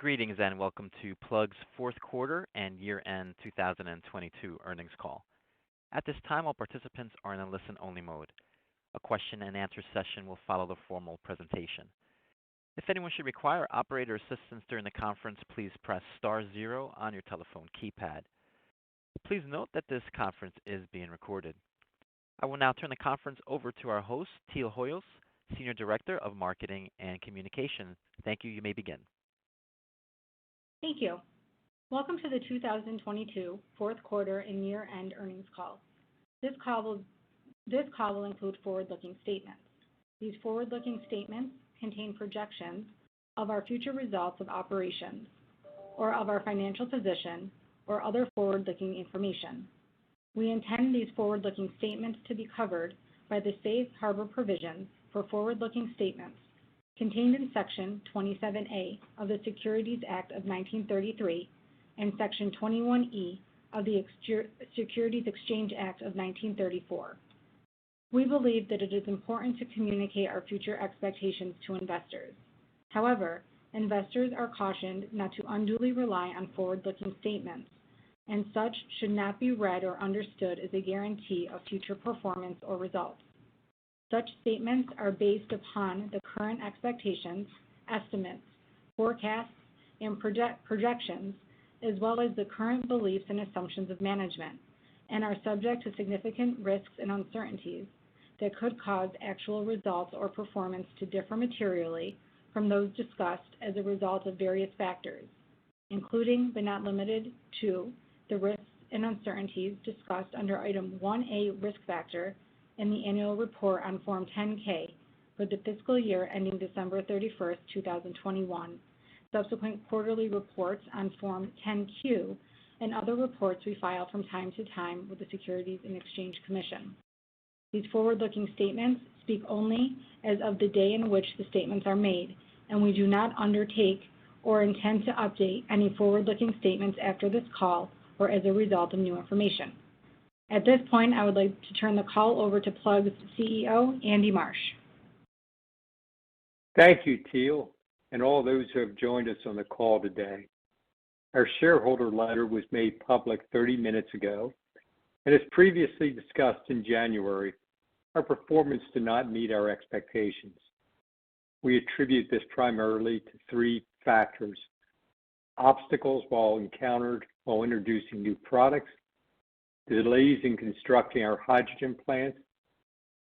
Greetings and welcome to Plug's fourth quarter and year-end 2022 earnings call. At this time, all participants are in a listen-only mode. A question and answer session will follow the formal presentation. If anyone should require operator assistance during the conference, please press star zero on your telephone keypad. Please note that this conference is being recorded. I will now turn the conference over to our host, Teal Hoyos, Senior Director of Marketing and Communications. Thank you. You may begin. Thank you. Welcome to the 2022 fourth quarter and year-end earnings call. This call will include forward-looking statements. These forward-looking statements contain projections of our future results of operations or of our financial position or other forward-looking information. We intend these forward-looking statements to be covered by the safe harbor provisions for forward-looking statements contained in Section 27A of the Securities Act of 1933 and Section 21E of the Securities Exchange Act of 1934. We believe that it is important to communicate our future expectations to investors. However, investors are cautioned not to unduly rely on forward-looking statements, and such should not be read or understood as a guarantee of future performance or results. Such statements are based upon the current expectations, estimates, forecasts, and projections, as well as the current beliefs and assumptions of management, and are subject to significant risks and uncertainties that could cause actual results or performance to differ materially from those discussed as a result of various factors, including but not limited to the risks and uncertainties discussed under Item 1A Risk Factor in the annual report on Form 10-K for the fiscal year ending December 31st, 2021, subsequent quarterly reports on Form 10-Q, and other reports we file from time to time with the Securities and Exchange Commission. These forward-looking statements speak only as of the day in which the statements are made, and we do not undertake or intend to update any forward-looking statements after this call or as a result of new information. At this point, I would like to turn the call over to Plug's CEO, Andy Marsh. Thank you, Teal, and all those who have joined us on the call today. Our shareholder letter was made public 30 minutes ago, and as previously discussed in January, our performance did not meet our expectations. We attribute this primarily to three factors: obstacles encountered while introducing new products, delays in constructing our hydrogen plants,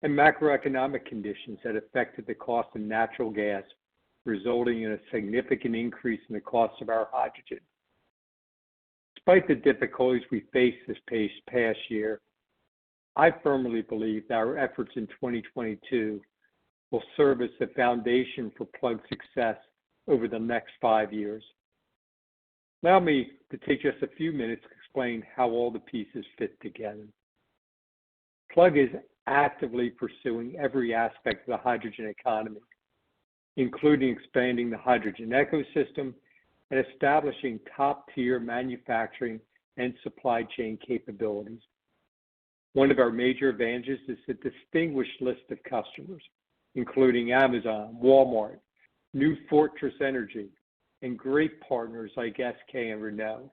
and macroeconomic conditions that affected the cost of natural gas, resulting in a significant increase in the cost of our hydrogen. Despite the difficulties we faced this past year, I firmly believe that our efforts in 2022 will serve as the foundation for Plug's success over the next 5 years. Allow me to take just a few minutes to explain how all the pieces fit together. Plug is actively pursuing every aspect of the hydrogen economy, including expanding the hydrogen ecosystem and establishing top-tier manufacturing and supply chain capabilities. One of our major advantages is a distinguished list of customers, including Amazon, Walmart, New Fortress Energy, and great partners like SK and Renault.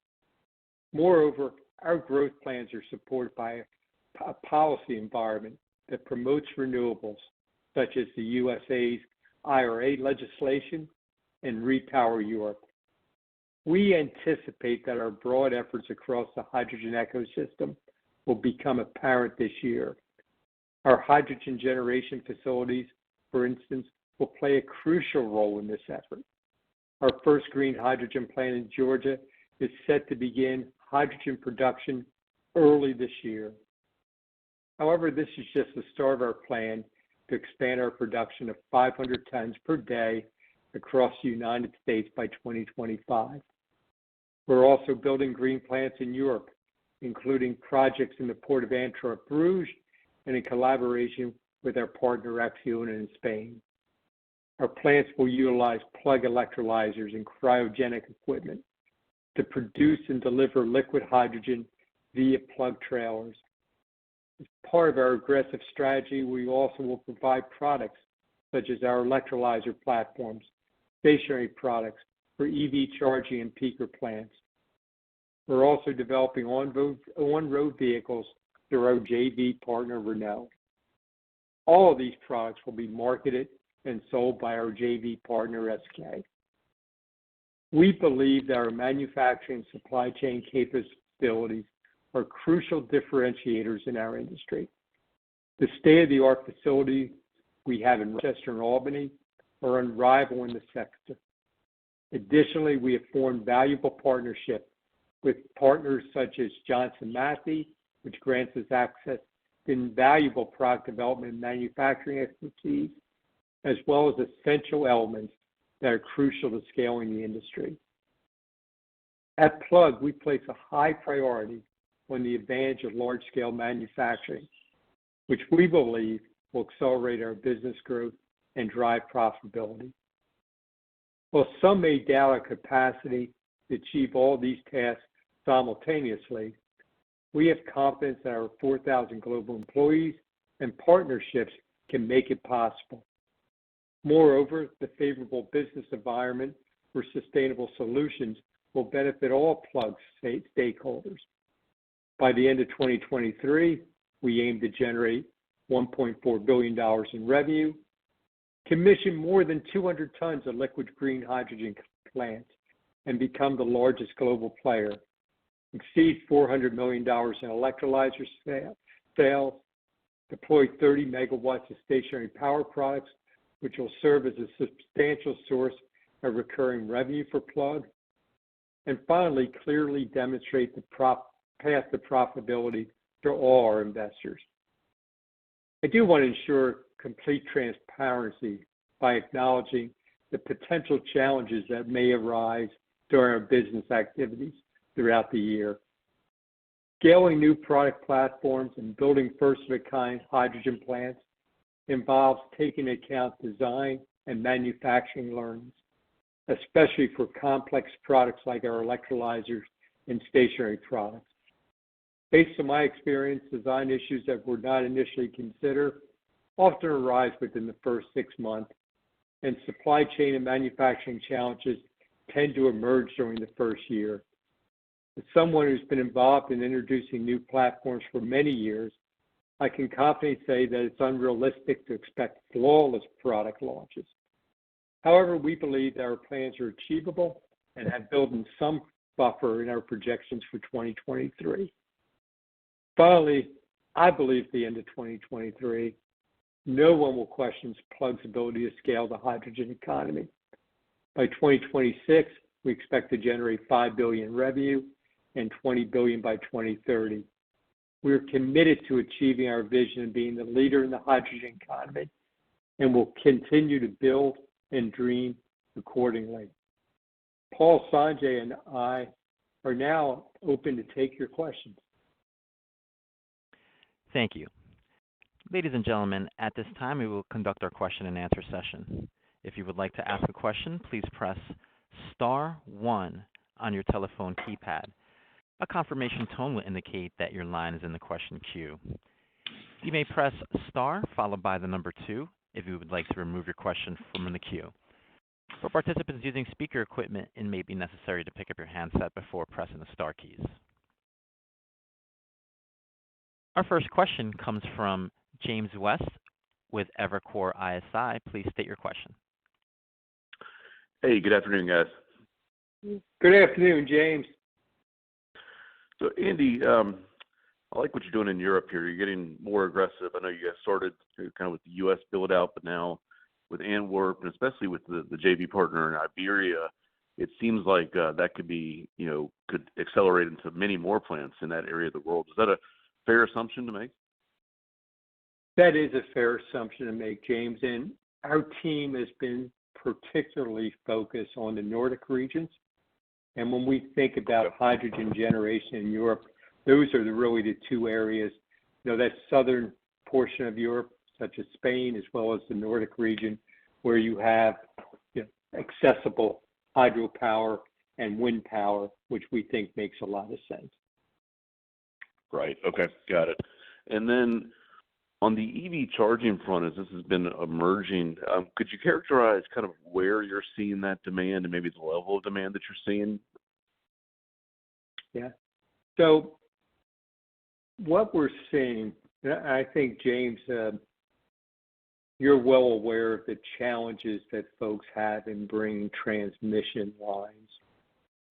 Moreover, our growth plans are supported by a policy environment that promotes renewables, such as the USA's IRA legislation and Repower Europe. We anticipate that our broad efforts across the hydrogen ecosystem will become apparent this year. Our hydrogen generation facilities, for instance, will play a crucial role in this effort. Our first green hydrogen plant in Georgia is set to begin hydrogen production early this year. However, this is just the start of our plan to expand our production of 500 tons per day across the United States by 2025. We're also building green plants in Europe, including projects in the port of Antwerp, Bruges, and in collaboration with our partner Acciona in Spain. Our plants will utilize Plug electrolyzers and cryogenic equipment to produce and deliver liquid hydrogen via Plug trailers. As part of our aggressive strategy, we also will provide products such as our electrolyzer platforms, stationary products, for EV charging and peaker plants. We're also developing on-road vehicles through our JV partner, Renault. All of these products will be marketed and sold by our JV partner, SK. We believe that our manufacturing supply chain capabilities are crucial differentiators in our industry. The state-of-the-art facilities we have in Rochester and Albany are unrivaled in the sector. Additionally, we have formed valuable partnerships with partners such as Johnson Matthey, which grants us access to invaluable product development and manufacturing expertise, as well as essential elements that are crucial to scaling the industry. At Plug, we place a high priority on the advantage of large-scale manufacturing, which we believe will accelerate our business growth and drive profitability. While some may doubt our capacity to achieve all these tasks simultaneously, we have confidence that our 4,000 global employees and partnerships can make it possible. Moreover, the favorable business environment for sustainable solutions will benefit all Plug stakeholders. By the end of 2023, we aim to generate $1.4 billion in revenue, commission more than 200 tons of liquid green hydrogen plants, and become the largest global player, exceed $400 million in electrolyzer sales, deploy 30 megawatts of stationary power products, which will serve as a substantial source of recurring revenue for Plug, and finally, clearly demonstrate the path to profitability to all our investors. I do want to ensure complete transparency by acknowledging the potential challenges that may arise during our business activities throughout the year. Scaling new product platforms and building first-of-a-kind hydrogen plants involves taking into account design and manufacturing learnings, especially for complex products like our electrolyzers and stationary products. Based on my experience, design issues that were not initially considered often arise within the first 6 months, and supply chain and manufacturing challenges tend to emerge during the first year. As someone who's been involved in introducing new platforms for many years, I can confidently say that it's unrealistic to expect flawless product launches. However, we believe that our plans are achievable and have built in some buffer in our projections for 2023. Finally, I believe at the end of 2023, no one will question Plug's ability to scale the hydrogen economy. By 2026, we expect to generate $5 billion in revenue and $20 billion by 2030. We are committed to achieving our vision of being the leader in the hydrogen economy and will continue to build and dream accordingly. Paul, Sanjay, and I are now open to take your questions. Thank you. Ladies and gentlemen, at this time we will conduct our question and answer session. If you would like to ask a question, please press star 1 on your telephone keypad. A confirmation tone will indicate that your line is in the question queue. You may press star followed by the number 2 if you would like to remove your question from the queue. For participants using speaker equipment, it may be necessary to pick up your handset before pressing the star keys. Our first question comes from James West with Evercore ISI. Please state your question. Hey, good afternoon, guys. Good afternoon, James. So, Andy, I like what you're doing in Europe here. You're getting more aggressive. I know you guys started kind of with the U.S. build out, but now with Antwerp and especially with the JV partner in Iberia, it seems like that could be, could accelerate into many more plants in that area of the world. Is that a fair assumption to make? That is a fair assumption to make, James. And our team has been particularly focused on the Nordic regions. And when we think about hydrogen generation in Europe, those are really the two areas, that southern portion of Europe, such as Spain, as well as the Nordic region, where you have accessible hydropower and wind power, which we think makes a lot of sense. Right. Okay. Got it. And then On the EV charging front, as this has been emerging, could you characterize kind of where you're seeing that demand and maybe the level of demand that you're seeing? Yeah. So what we're seeing, I think, James, you're well aware of the challenges that folks have in bringing transmission lines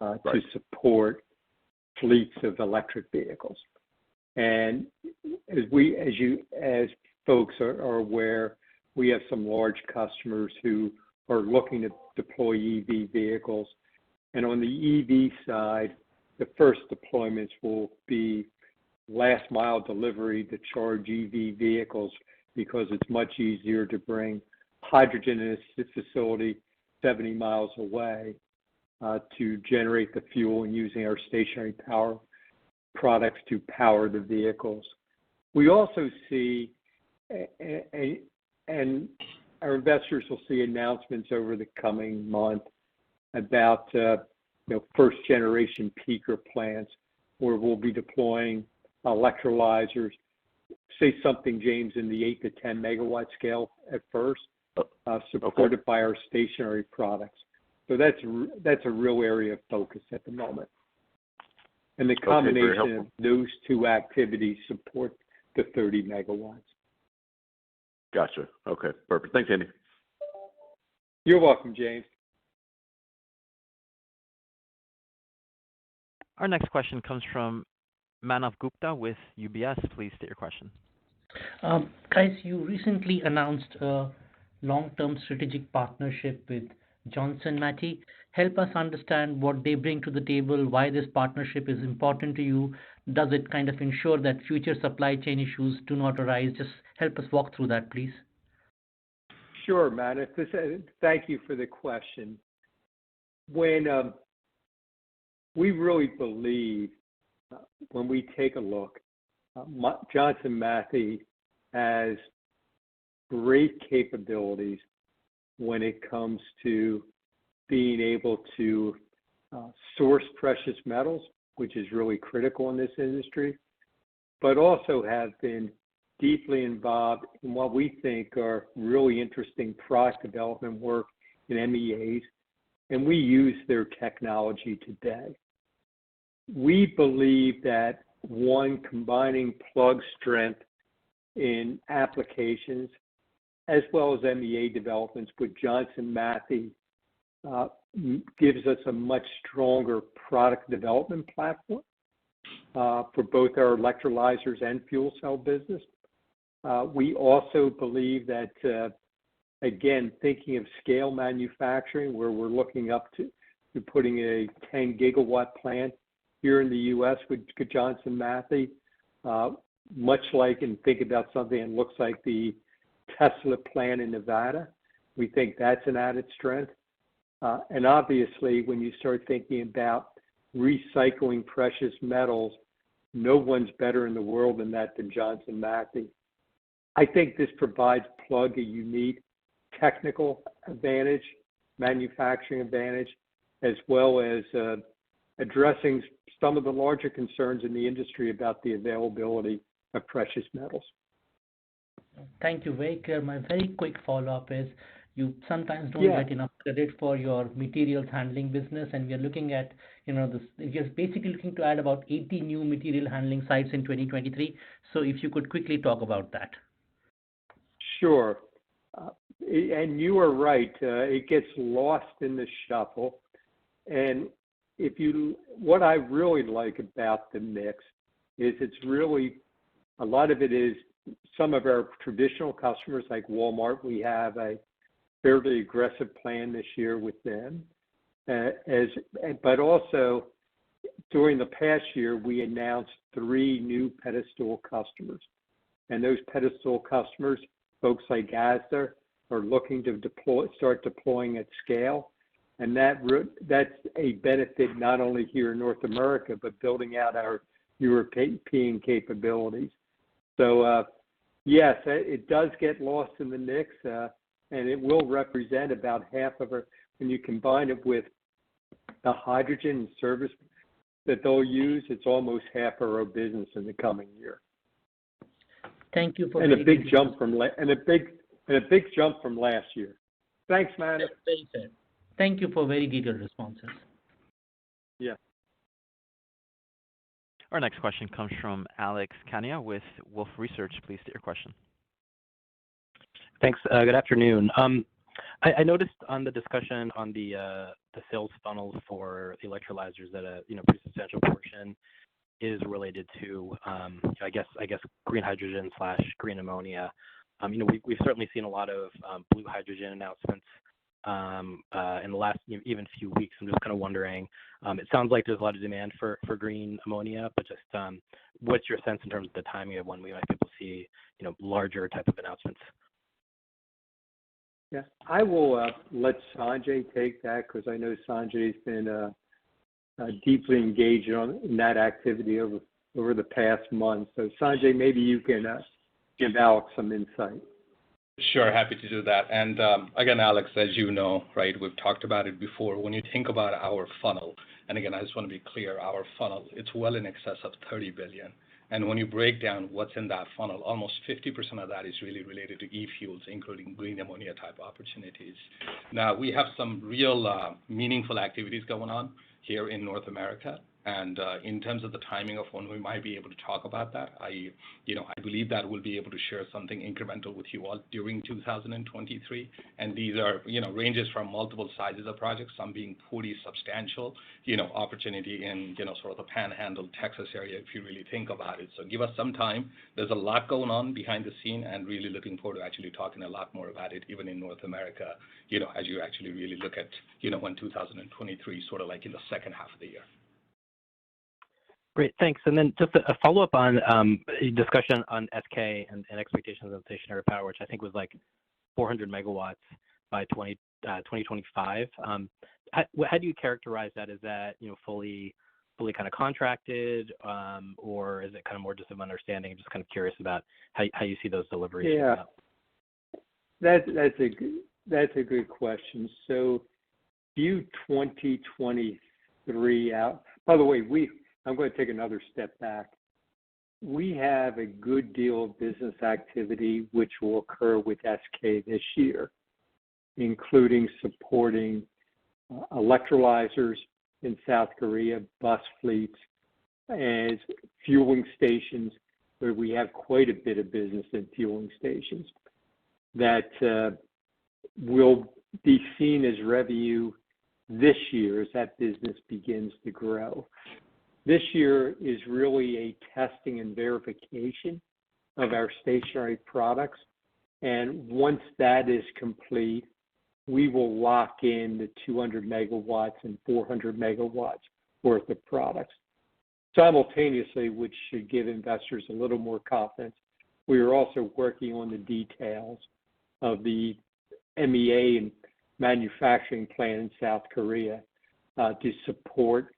to support fleets of electric vehicles. And as folks are aware, we have some large customers who are looking to deploy EV vehicles. And on the EV side, the first deployments will be last mile delivery to charge EV vehicles because it's much easier to bring hydrogen in a facility 70 miles away to generate the fuel and using our stationary power products to power the vehicles. We also see, and our investors will see announcements over the coming month about first generation peaker plants where we'll be deploying electrolyzers, say something, James, in the 8 to 10 megawatt scale at first, supported by our stationary products. So that's a real area of focus at the moment. And the combination of those two activities support the 30 megawatts. Gotcha. Okay, perfect. Thanks, Andy. You're welcome, James. Our next question comes from Manav Gupta with UBS. Please state your question. Guys, you recently announced a long-term strategic partnership with Johnson Matthey. Help us understand what they bring to the table, why this partnership is important to you. Does it kind of ensure that future supply chain issues do not arise? Just help us walk through that, please. Sure, Manav. Thank you for the question. When we really believe, when we take a look, Johnson Matthey has great capabilities when it comes to being able to source precious metals, which is really critical in this industry, but also have been deeply involved in what we think are really interesting product development work in MEAs, and we use their technology today. We believe that combining Plug's strength in applications as well as MEA developments with Johnson Matthey gives us a much stronger product development platform for both our electrolyzers and fuel cell business. We also believe that, again, thinking of scale manufacturing, where we're looking up to putting a 10 gigawatt plant here in the U.S. with Johnson Matthey, much like, and think about something that looks like the Tesla plant in Nevada. We think that's an added strength. And obviously, when you start thinking about recycling precious metals, no one's better in the world than Johnson Matthey. I think this provides Plug a unique technical advantage, manufacturing advantage, as well as addressing some of the larger concerns in the industry about the availability of precious metals. Thank you. Very clear. My very quick follow-up is you sometimes don't get enough credit for your materials handling business, and we are looking at, you're basically looking to add about 80 new material handling sites in 2023. So if you could quickly talk about that. Sure. And you are right. It gets lost in the shuffle. And what I really like about the mix is it's really, a lot of it is some of our traditional customers like Walmart. We have a fairly aggressive plan this year with them. But also, during the past year, we announced 3 new pedestal customers. And those pedestal customers, folks like Asda, are looking to start deploying at scale. And that's a benefit not only here in North America, but building out our European capabilities. So, yes, it does get lost in the mix, and it will represent about half of our, when you combine it with the hydrogen and service that they'll use, it's almost half of our business in the coming year. Thank you for and a very big detailed jump from big jump from last year. Thanks, man. Very fair. Thank you for very detailed responses. Yeah. Our next question comes from Alex Kania with Wolfe Research. Please state your question. Thanks. Good afternoon. I noticed on the discussion on the sales funnels for the electrolyzers that a pretty substantial portion is related to I guess green hydrogen / green ammonia. We've certainly seen a lot of blue hydrogen announcements in the last even few weeks. I'm just kind of wondering. It sounds like there's a lot of demand for green ammonia, but just what's your sense in terms of the timing of when we might be able to see larger type of announcements? Yeah, I will let Sanjay take that because I know Sanjay's been deeply engaged in that activity over the past month. So Sanjay, maybe you can give Alex some insight. Sure, happy to do that. And again, Alex, as you know, right, we've talked about it before. When you think about our funnel, and again, I just want to be clear, our funnel, it's well in excess of 30 billion. And when you break down what's in that funnel, almost 50% of that is really related to e-fuels, including green ammonia type opportunities. Now, we have some real meaningful activities going on here in North America. And in terms of the timing of when we might be able to talk about that, I believe that we'll be able to share something incremental with you all during 2023. And these are, ranges from multiple sizes of projects, some being pretty substantial, opportunity in, sort of the Panhandle, Texas area, if you really think about it. So give us some time. There's a lot going on behind the scene, and really looking forward to actually talking a lot more about it, even in North America, as you actually really look at, when 2023, sort of like in the second half of the year. Great, thanks. And then just a follow-up on a discussion on SK and expectations of stationary power, which I think was like 400 megawatts by 2025. How do you characterize that? Is that fully kind of contracted, or is it kind of more just of understanding? I'm just kind of curious about how you see those deliveries. Yeah, that's a good question. So, view 2023 out. By the way, I'm going to take another step back. We have a good deal of business activity which will occur with SK this year, including supporting electrolyzers in South Korea, bus fleets, and fueling stations, where we have quite a bit of business in fueling stations that will be seen as revenue this year as that business begins to grow. This year is really a testing and verification of our stationary products. And once that is complete, we will lock in the 200 megawatts and 400 megawatts worth of products. Simultaneously, which should give investors a little more confidence, we are also working on the details of the MEA and manufacturing plant in South Korea to support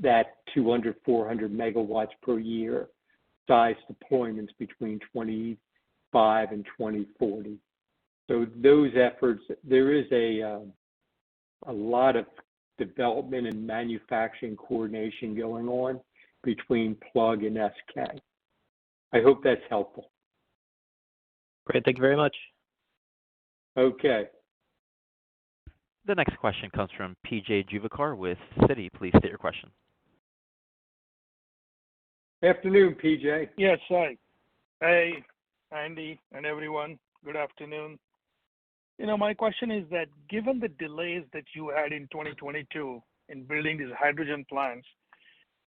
that 200, 400 megawatts per year size deployments between 25 and 2040. So those efforts, there is a lot of development and manufacturing coordination going on between Plug and SK. I hope that's helpful. Great, thank you very much. Okay. The next question comes from P.J. Juvekar with Citi. Please state your question. Afternoon, PJ. Yes, hi. Hey, Andy and everyone. Good afternoon. My question is that given the delays that you had in 2022 in building these hydrogen plants,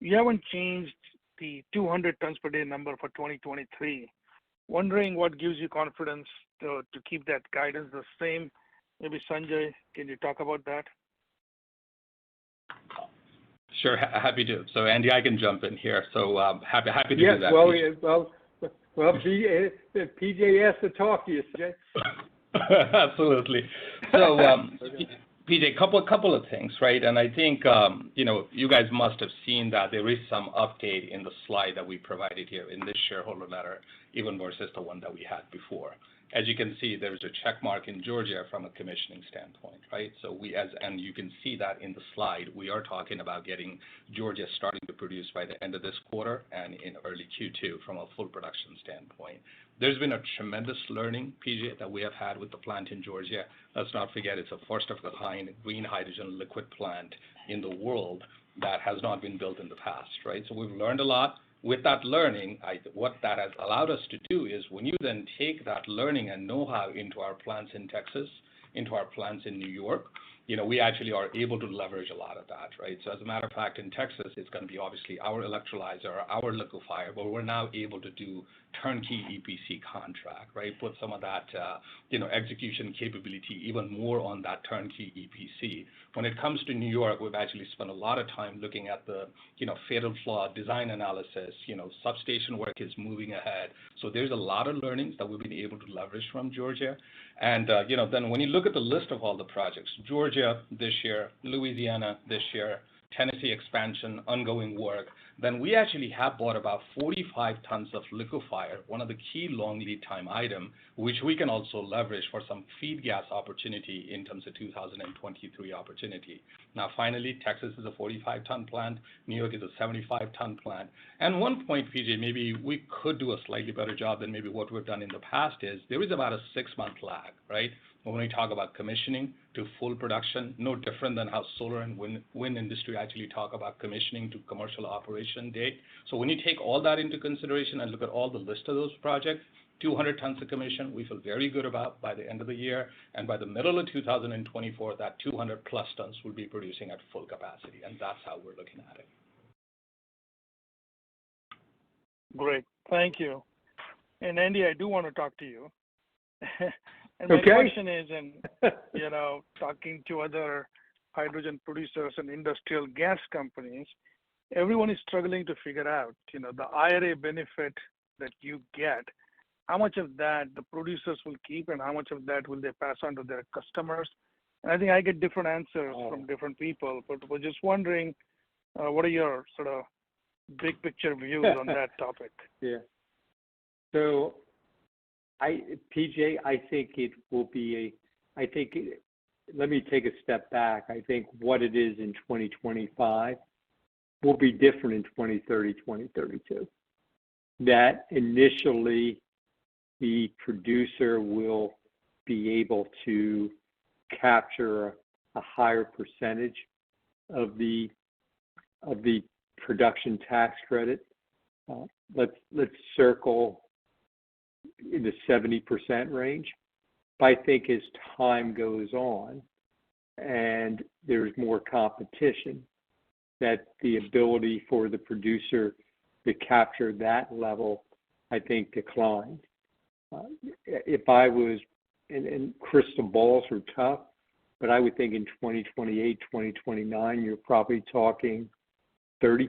you haven't changed the 200 tons per day number for 2023. Wondering what gives you confidence to keep that guidance the same. Maybe Sanjay, can you talk about that? Sure, happy to. So Andy, I can jump in here. So happy to do that. Well, PJ asked to talk to you, Sanjay. Absolutely. So PJ, couple of things, right? And I think you guys must have seen that there is some update in the slide that we provided here in this shareholder letter, even versus the one that we had before. as you can see, there's a check mark in Georgia from a commissioning standpoint, right? So and you can see that in the slide, we are talking about getting Georgia starting to produce by the end of this quarter and in early Q2 from a full production standpoint. There's been a tremendous learning, PJ, that we have had with the plant in Georgia. Let's not forget it's a first of a kind green hydrogen liquid plant in the world that has not been built in the past, right? So we've learned a lot. With that learning, what that has allowed us to do is when you then take that learning and know-how into our plants in Texas, into our plants in New York, we actually are able to leverage a lot of that, right? So as a matter of fact, in Texas, it's going to be obviously our electrolyzer, our liquefier, but we're now able to do turnkey EPC contract, right? Put some of that, execution capability even more on that turnkey EPC. When it comes to New York, we've actually spent a lot of time looking at the, fatal flaw design analysis. Substation work is moving ahead. So there's a lot of learnings that we've been able to leverage from Georgia. And, then when you look at the list of all the projects, Georgia this year, Louisiana this year, Tennessee expansion, ongoing work, then we actually have bought about 45 tons of liquefier, one of the key long lead time item, which we can also leverage for some feed gas opportunity in terms of 2023 opportunity. Now, finally, Texas is a 45-ton plant. New York is a 75-ton plant. And one point, PJ, maybe we could do a slightly better job than maybe what we've done in the past is there is about a 6-month lag, right? When we talk about commissioning to full production, no different than how solar and wind industry actually talk about commissioning to commercial operation date. So when you take all that into consideration and look at all the list of those projects, 200 tons of commission, we feel very good about by the end of the year. And by the middle of 2024, that 200 plus tons will be producing at full capacity. And that's how we're looking at it. Great. Thank you. And Andy, I do want to talk to you. And my question is, talking to other hydrogen producers and industrial gas companies, everyone is struggling to figure out, the IRA benefit that you get, how much of that the producers will keep and how much of that will they pass on to their customers. And I think I get different answers from different people, but we're just wondering, what are your sort of big picture views on that topic? Yeah. So, PJ, I think it will be let me take a step back. I think what it is in 2025 will be different in 2030, 2032. That initially the producer will be able to capture a higher percentage of the production tax credit. Let's circle in the 70% range. But I think as time goes on and there's more competition, that the ability for the producer to capture that level, I think, declines. If I was, and crystal balls are tough, but I would think in 2028, 2029, you're probably talking 30%.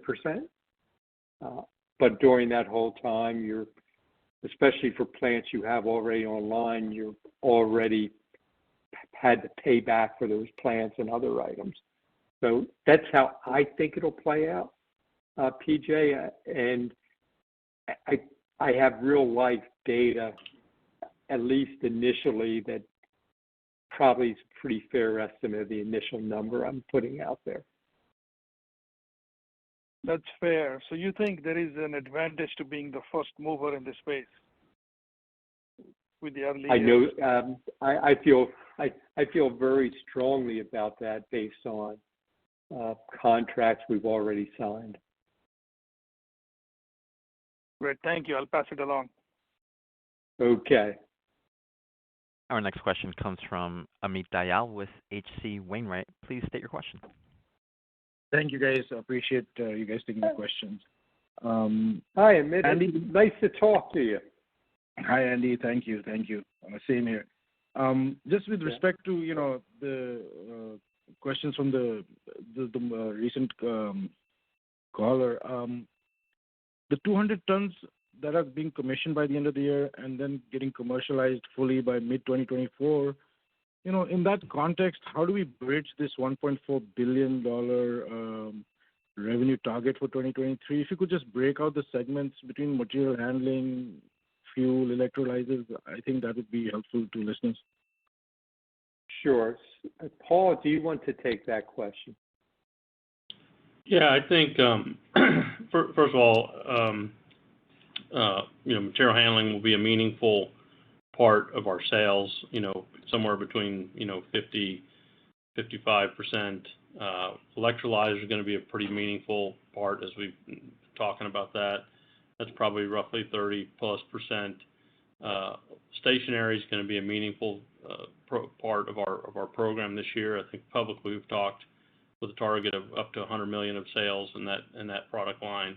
But during that whole time, you're, especially for plants you have already online, you've already had to pay back for those plants and other items. So that's how I think it'll play out, PJ. And I have real life data, at least initially, that probably is a pretty fair estimate of the initial number I'm putting out there. That's fair. So you think there is an advantage to being the first mover in this space with the early years? I know. I feel very strongly about that based on contracts we've already signed. Great. Thank you. I'll pass it along. Okay. Our next question comes from Amit Dayal with H.C. Wainwright. Please state your question. Thank you, guys. I appreciate you guys taking the questions. Hi, Amit. Andy, nice to talk to you. Hi, Andy. Thank you. Same here. Just with respect to the questions from the recent caller, the 200 tons that are being commissioned by the end of the year and then getting commercialized fully by mid-2024. In that context, how do we bridge this $1.4 billion revenue target for 2023? If you could just break out the segments between material handling, fuel electrolyzers? I think that would be helpful to listeners. Sure. Paul, do you want to take that question? Yeah, I think first of all, material handling will be a meaningful part of our sales. Somewhere between 50-55%. Electrolyzers are going to be a pretty meaningful part as we've been talking about that. That's probably roughly 30+%. Stationary is going to be a meaningful part of our program this year. I think publicly we've talked with a target of up to 100 million of sales in that product line,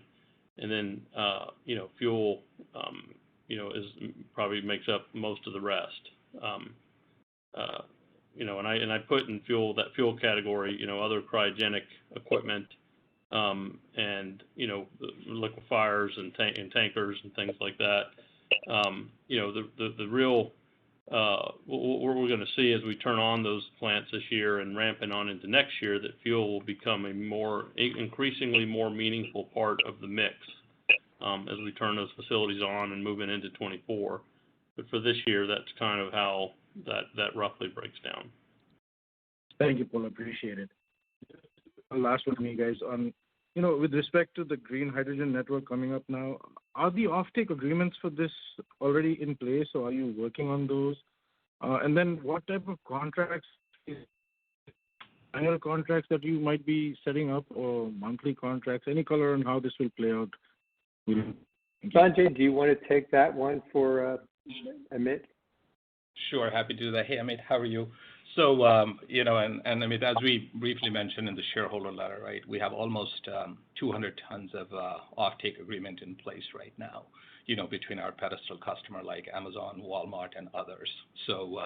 and then fuel is probably makes up most of the rest. And I put in that fuel category, other cryogenic equipment, and liquefiers and tankers and things like that. The real what we're going to see as we turn on those plants this year and ramping on into next year, that fuel will become increasingly more meaningful part of the mix as we turn those facilities on and moving into 24. But for this year, that's kind of how that roughly breaks down. Thank you, Paul. Appreciate it. Last one from me, guys. With respect to the green hydrogen network coming up now, are the offtake agreements for this already in place, or are you working on those? And then what type of contracts, annual contracts that you might be setting up, or monthly contracts? Any color on how this will play out? Sanjay, do you want to take that one for Amit? Sure, happy to do that. Hey, Amit, how are you? So, and Amit, as we briefly mentioned in the shareholder letter, right, we have almost 200 tons of offtake agreement in place right now, between our pedestal customer like Amazon, Walmart, and others. So,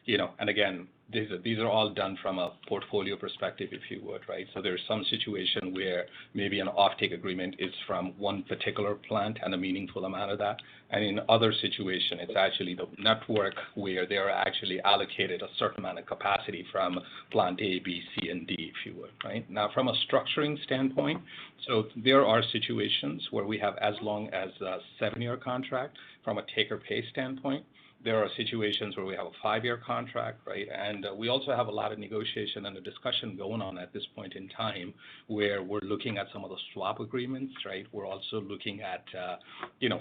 and again, these are all done from a portfolio perspective, if you would, right? So there's some situation where maybe an offtake agreement is from one particular plant and a meaningful amount of that. And in other situation, it's actually the network where they are actually allocated a certain amount of capacity from plant A, B, C, and D, if you would, right? Now, from a structuring standpoint, so there are situations where we have as long as a 7-year contract. From a take-or-pay standpoint, there are situations where we have a 5-year contract, right? And we also have a lot of negotiation and a discussion going on at this point in time where we're looking at some of the swap agreements, right? We're also looking at,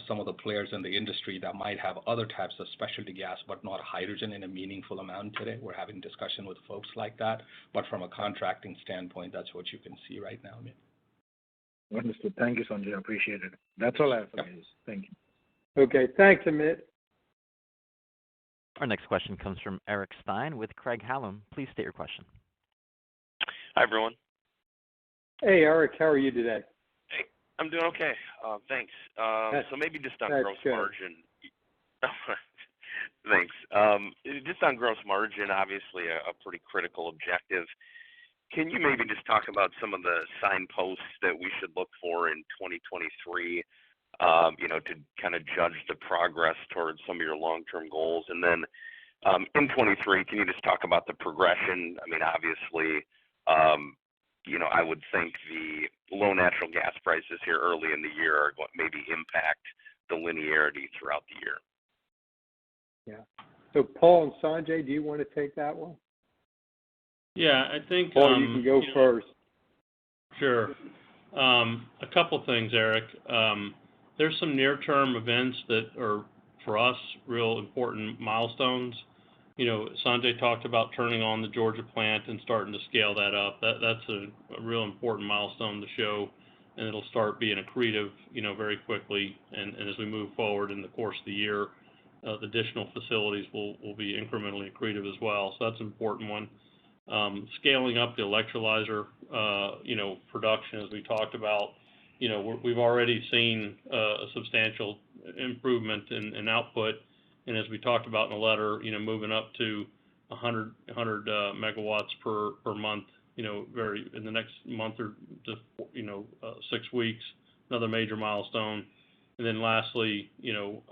some of the players in the industry that might have other types of specialty gas, but not hydrogen in a meaningful amount today. We're having discussion with folks like that. But from a contracting standpoint, that's what you can see right now, Amit. Understood. Thank you, Sanjay. I appreciate it. That's all I have for Yep. you. Thank Okay, you. thanks, Amit. Our next question comes from Eric Stine with Craig-Hallum. Please state your question. Hi, everyone. Hey, Eric, how are you today? Hey, I'm doing okay. Thanks. So maybe just on gross good. margin. Thanks. Just on gross margin, obviously a pretty critical objective. Can you maybe just talk about some of the signposts that we should look for in 2023, to kind of judge the progress towards some of your long-term goals? And then in 23, can you just talk about the progression? I mean, obviously, I would think the low natural gas prices here early in the year are going to maybe impact the linearity throughout the year. Yeah. So Paul and Sanjay, do you want to take that one? Yeah, I think. Paul, you can go first. Sure. A couple things, Eric. There's some near-term events that are, for us, real important milestones. Sanjay talked about turning on the Georgia plant and starting to scale that up. That's a real important milestone to show, and it'll start being accretive, very quickly. And as we move forward in the course of the year, the additional facilities will be incrementally accretive as well. So that's an important one. Scaling up the electrolyzer, production, as we talked about. We've already seen a substantial improvement in output, and as we talked about in the letter, moving up to 100 megawatts per month, in the next month or just 6 weeks, another major milestone. And then lastly, the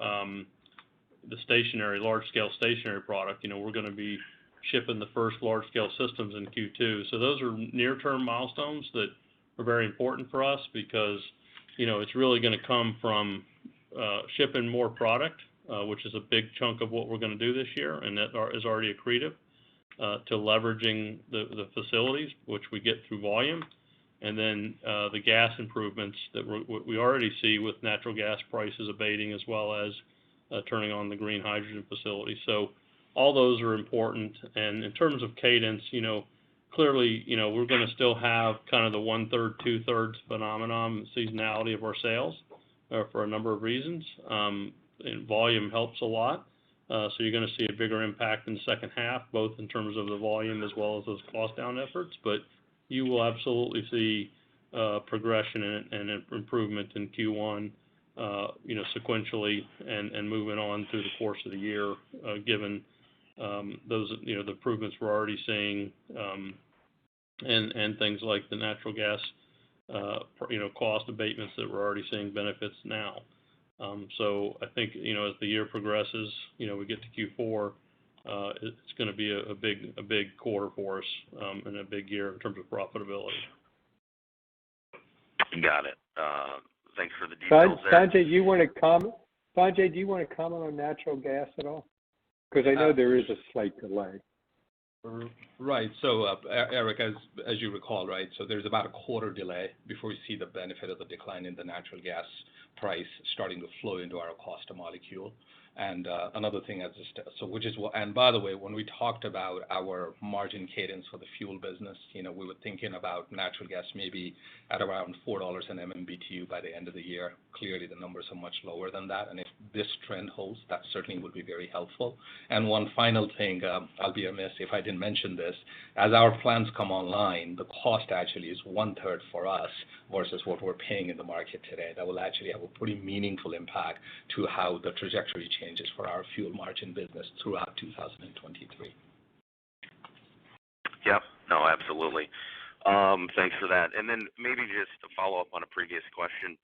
large-scale stationary product. We're going to be shipping the first large-scale systems in Q2. So those are near-term milestones that are very important for us because, it's really going to come from shipping more product which is a big chunk of what we're going to do this year, and that is already accretive to leveraging the facilities, which we get through volume, and then the gas improvements that we already see with natural gas prices abating, as well as turning on the green hydrogen facility. So all those are important. And in terms of cadence, clearly, we're going to still have kind of the 1/3, 2/3 phenomenon, seasonality of our sales for a number of reasons. And volume helps a lot. So you're going to see a bigger impact in the second half, both in terms of the volume as well as those cost down efforts. But you will absolutely see progression and improvement in Q1, sequentially and moving on through the course of the year, given those, the improvements we're already seeing, and things like the natural gas, cost abatements that we're already seeing benefits now. So I think, as the year progresses, we get to Q4, it's going to be a big quarter for us, and a big year in terms of profitability. Got it. Thanks for the details there. Sanjay, do you want to comment? Sanjay, do you want to comment on natural gas at all? Because I know there is a slight delay. Right. So, Eric, as you recall, right, so there's about a quarter delay before we see the benefit of the decline in the natural gas price starting to flow into our cost of molecule. And another thing, and by the way, when we talked about our margin cadence for the fuel business, we were thinking about natural gas maybe at around $4 an MMBTU by the end of the year. Clearly, the numbers are much lower than that, and if this trend holds, that certainly would be very helpful. And one final thing, I'll be amiss if I didn't mention this. As our plants come online, the cost actually is 1/3 for us versus what we're paying in the market today. That will actually have a pretty meaningful impact to how the trajectory changes for our fuel margin business throughout 2023. Yep. No, absolutely. Thanks for that. And then maybe just to follow up on a previous question,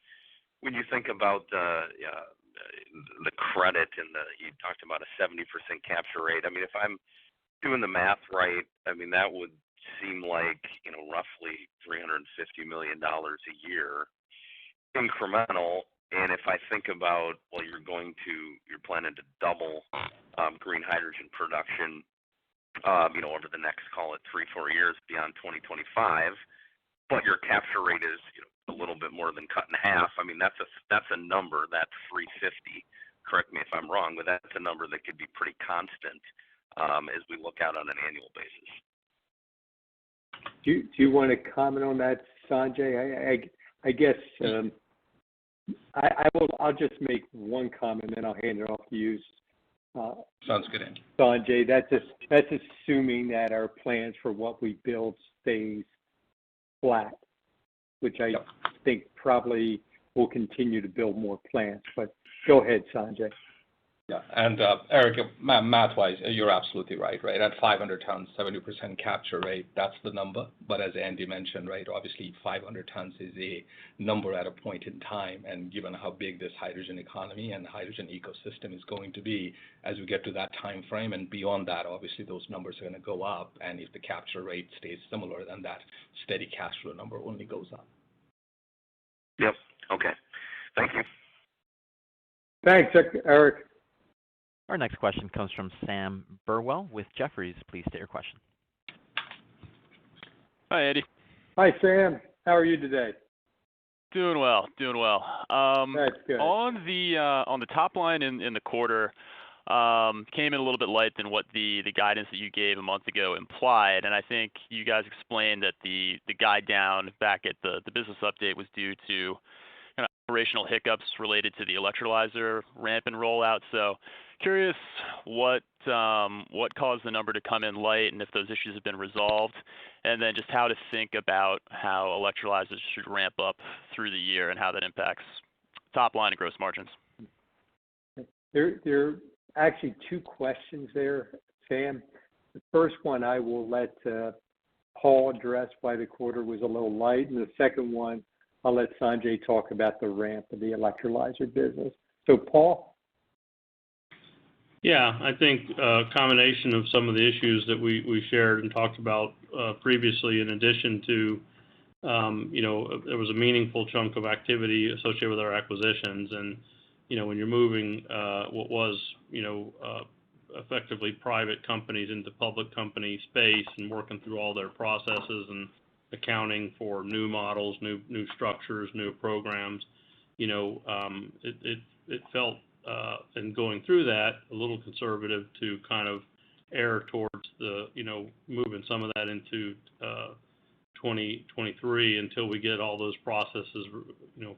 when you think about the credit and you talked about a 70% capture rate. I mean, if I'm doing the math right, I mean, that would seem like, roughly $350 million a year incremental. And if I think about, well, you're planning to double green hydrogen production, over the next, call it 3-4 years beyond 2025, but your capture rate is, a little bit more than cut in half. I mean, that's a number, that 350. Correct me if I'm wrong, but that's a number that could be pretty constant as we look out on an annual basis. Do you want to comment on that, Sanjay? I guess I'll just make one comment, then I'll hand it off to you. Sounds good, Andy. Sanjay, that's assuming that our plans for what we build stays flat, which I think probably will continue to build more plants. But go ahead, Sanjay. Yeah, and Eric, math-wise, you're absolutely right? At 500 tons, 70% capture rate, that's the number. But as Andy mentioned, right, obviously 500 tons is a number at a point in time, and given how big this hydrogen economy and hydrogen ecosystem is going to be, as we get to that time frame and beyond that, obviously those numbers are going to go up. And if the capture rate stays similar, then that steady cash flow number only goes up. Yep. Okay. Thank you. Thanks, Eric. Our next question comes from Sam Burwell with Jefferies. Please state your question. Hi, Andy. Hi, Sam. How are you today? Doing well. That's good. On the top line in the quarter, came in a little bit light than what the guidance that you gave a month ago implied, and I think you guys explained that the guide down back at the business update was due to kind of operational hiccups related to the electrolyzer ramp and rollout. So curious what caused the number to come in light and if those issues have been resolved, and then just how to think about how electrolyzers should ramp up through the year and how that impacts top line and gross margins. There are actually two questions there, Sam. The first one I will let Paul address why the quarter was a little light, and the second one I'll let Sanjay talk about the ramp of the electrolyzer business. So, Paul? Yeah, I think a combination of some of the issues that we shared and talked about previously, in addition to, there was a meaningful chunk of activity associated with our acquisitions. And, when you're moving what was, effectively private companies into public company space and working through all their processes and accounting for new models, new structures, new programs, it felt in going through that a little conservative to kind of err towards the moving some of that into 2023 until we get all those processes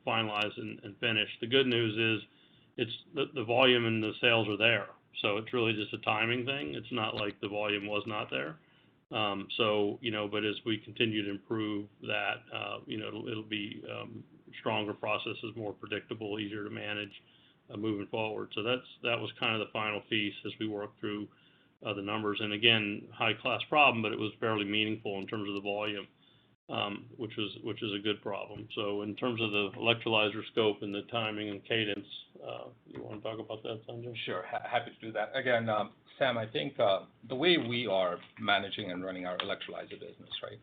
finalized and finished. The good news is it's the volume and the sales are there, so it's really just a timing thing. It's not like the volume was not there. But as we continue to improve that, it'll be stronger processes, more predictable, easier to manage moving forward. So that was kind of the final piece as we worked through the numbers. And again, high class problem, but it was fairly meaningful in terms of the volume, which is a good problem. So in terms of the electrolyzer scope and the timing and cadence, you want to talk about that, Sanjay? Sure, happy to do that. Again, Sam, I think the way we are managing and running our electrolyzer business, right,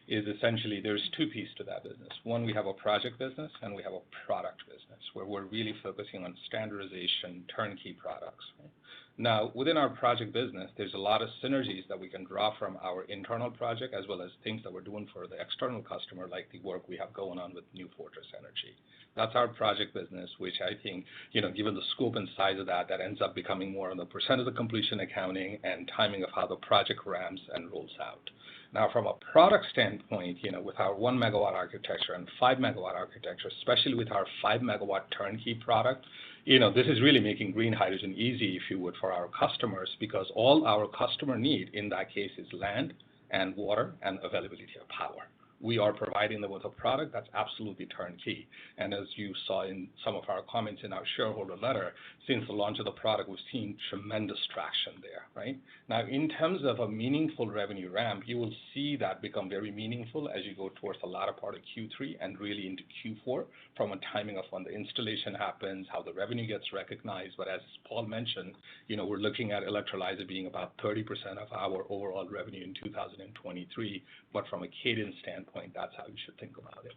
is essentially there's two pieces to that business. One, we have a project business and we have a product business where we're really focusing on standardization, turnkey products. Right? Now, within our project business, there's a lot of synergies that we can draw from our internal project as well as things that we're doing for the external customer, like the work we have going on with New Fortress Energy. That's our project business, which I think, given the scope and size of that ends up becoming more on the percent of the completion accounting and timing of how the project ramps and rolls out. Now, from a product standpoint, with our 1 megawatt architecture and 5 megawatt architecture, especially with our 5 megawatt turnkey product, this is really making green hydrogen easy, if you would, for our customers, because all our customer need in that case is land and water and availability of power. We are providing them with a product that's absolutely turnkey. And as you saw in some of our comments in our shareholder letter, since the launch of the product, we've seen tremendous traction there, right? Now, in terms of a meaningful revenue ramp, you will see that become very meaningful as you go towards the latter part of Q3 and really into Q4 from a timing of when the installation happens, how the revenue gets recognized. But as Paul mentioned, we're looking at electrolyzer being about 30% of our overall revenue in 2023, but from a cadence standpoint, that's how you should think about it.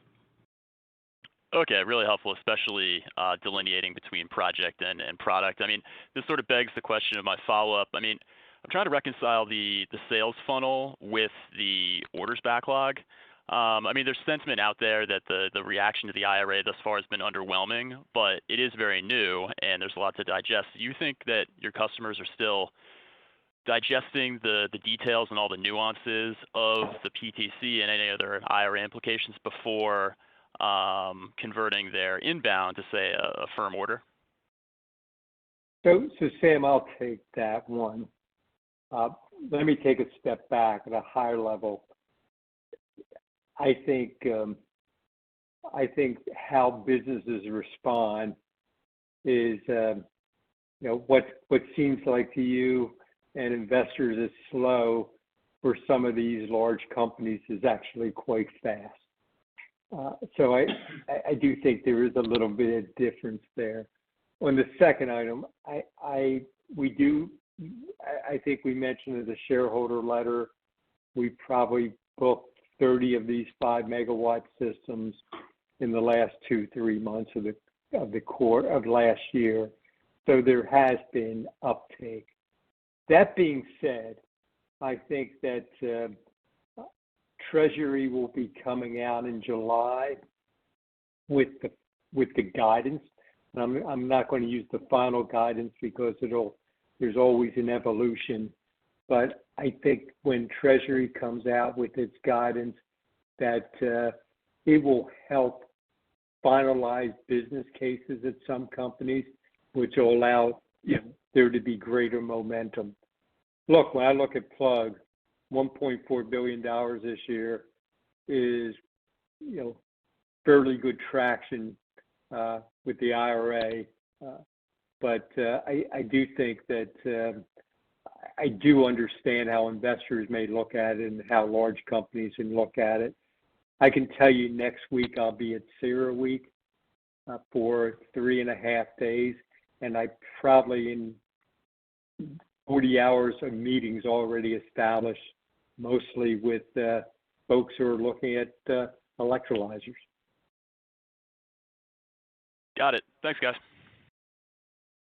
Okay, really helpful, especially delineating between project and product. I mean, this sort of begs the question of my follow-up. I mean, I'm trying to reconcile the sales funnel with the orders backlog. I mean, there's sentiment out there that the reaction to the IRA thus far has been underwhelming, but it is very new and there's a lot to digest. Do you think that your customers are still digesting the details and all the nuances of the PTC and any other IRA implications before converting their inbound to, say, a firm order? So Sam, I'll take that one. Let me take a step back at a higher level. I think how businesses respond is, what seems like to you and investors is slow for some of these large companies is actually quite fast. So I do think there is a little bit of difference there. On the second item, I think we mentioned in the shareholder letter, we probably booked 30 of these 5 megawatt systems in the last 2-3 months of the quarter of last year. So there has been uptake. That being said, I think that Treasury will be coming out in July with the guidance. And I'm not going to use the final guidance because there's always an evolution. But I think when Treasury comes out with its guidance, that it will help finalize business cases at some companies, which will allow there to be greater momentum. Look, when I look at Plug, $1.4 billion this year is fairly good traction with the IRA, but I do think that I do understand how investors may look at it and how large companies can look at it. I can tell you next week I'll be at CERAWeek for 3.5 days, and I probably in 40 hours of meetings already established, mostly with folks who are looking at electrolyzers. Got it. Thanks, guys.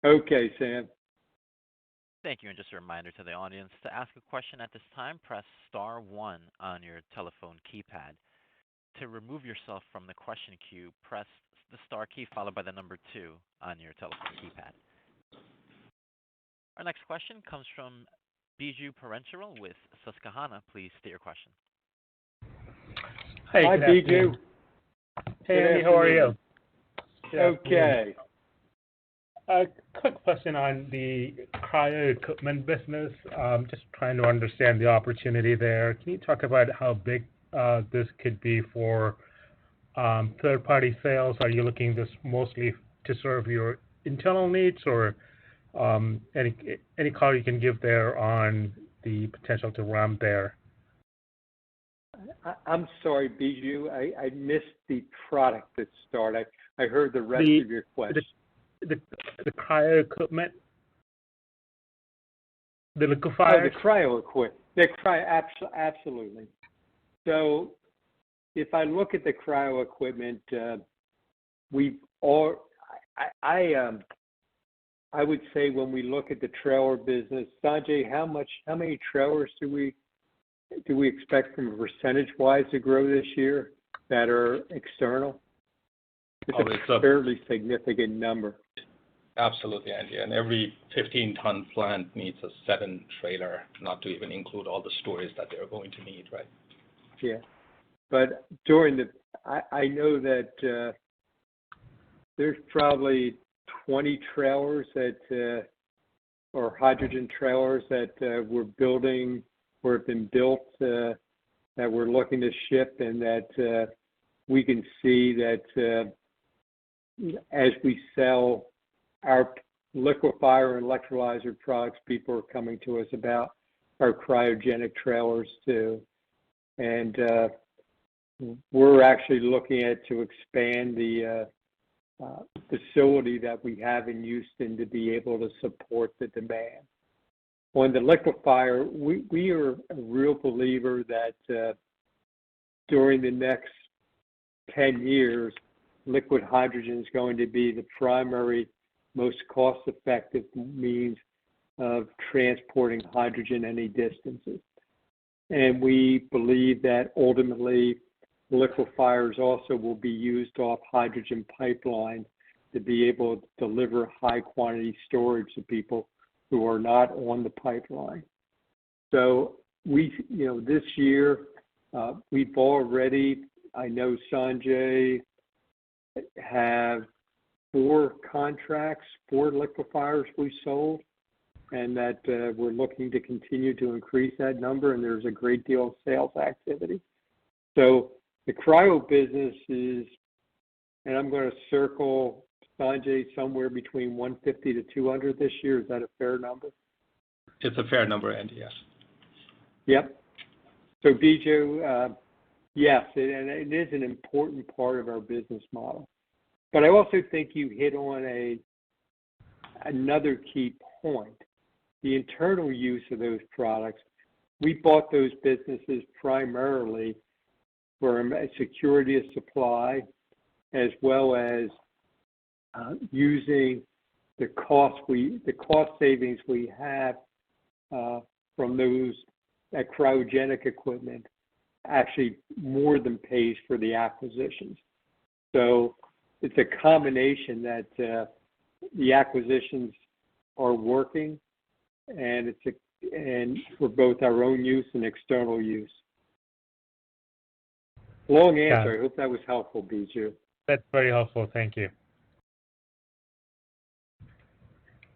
Okay, Sam. Thank you. And just a reminder to the audience, to ask a question at this time, press star one on your telephone keypad. To remove yourself from the question queue, press the star key followed by the number 2 on your telephone keypad. Our next question comes from Biju Perincheril with Susquehanna. Please state your question. Hi, Biju. Hey, Andy, how are you? Okay. A quick question on the cryo equipment business. Just trying to understand the opportunity there. Can you talk about how big this could be for third-party sales? Are you looking this mostly to serve your internal needs, or any color you can give there on the potential to ramp there? I'm sorry, Biju. I missed the product at start. I heard the rest of your question. The cryo equipment, the liquefiers. Oh, the cryo equipment. Absolutely. So, if I look at the cryo equipment, I would say when we look at the trailer business, Sanjay, how many trailers do we expect from percentage-wise to grow this year that are external? It's a fairly significant number. Absolutely, Andy. And every 15-ton plant needs a 7 trailer, not to even include all the storage that they're going to need, right? Yeah. But I know that there's probably 20 trailers or hydrogen trailers that we're building or have been built that we're looking to ship, and that we can see that as we sell our liquefier and electrolyzer products, people are coming to us about our cryogenic trailers too. And we're actually looking to expand the facility that we have in Houston to be able to support the demand. On the liquefier, we are a real believer that during the next 10 years, liquid hydrogen is going to be the primary, most cost-effective means of transporting hydrogen any distances. And we believe that ultimately liquefiers also will be used off hydrogen pipelines to be able to deliver high-quantity storage to people who are not on the pipeline. So this year, we've already, I know Sanjay, have 4 contracts, 4 liquefiers we sold, and that we're looking to continue to increase that number, and there's a great deal of sales activity. So the cryo business is, and I'm going to circle Sanjay somewhere between 150 to 200 this year. Is that a fair number? It's a fair number, Andy, yes. Yep. So Biju, yes, and it is an important part of our business model. But I also think you hit on another key point, the internal use of those products. We bought those businesses primarily for a security of supply, as well as using the cost savings we have from that cryogenic equipment actually more than pays for the acquisitions. So it's a combination that the acquisitions are working, and and for both our own use and external use. Long answer. I hope that was helpful, Biju. That's very helpful. Thank you.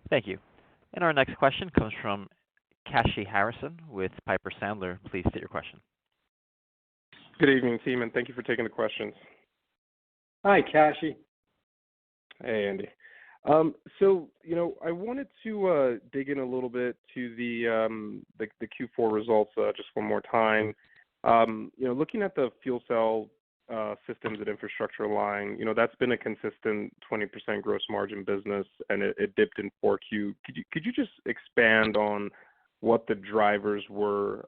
Thank you. And our next question comes from Kashy Harrison with Piper Sandler. Please state your question. Good evening, team, and thank you for taking the questions. Hi, Kashy. Hey, Andy. So, I wanted to dig in a little bit to the Q4 results just one more time. Looking at the fuel cell systems and infrastructure line, that's been a consistent 20% gross margin business, and it dipped in 4Q. Could you just expand on what the drivers were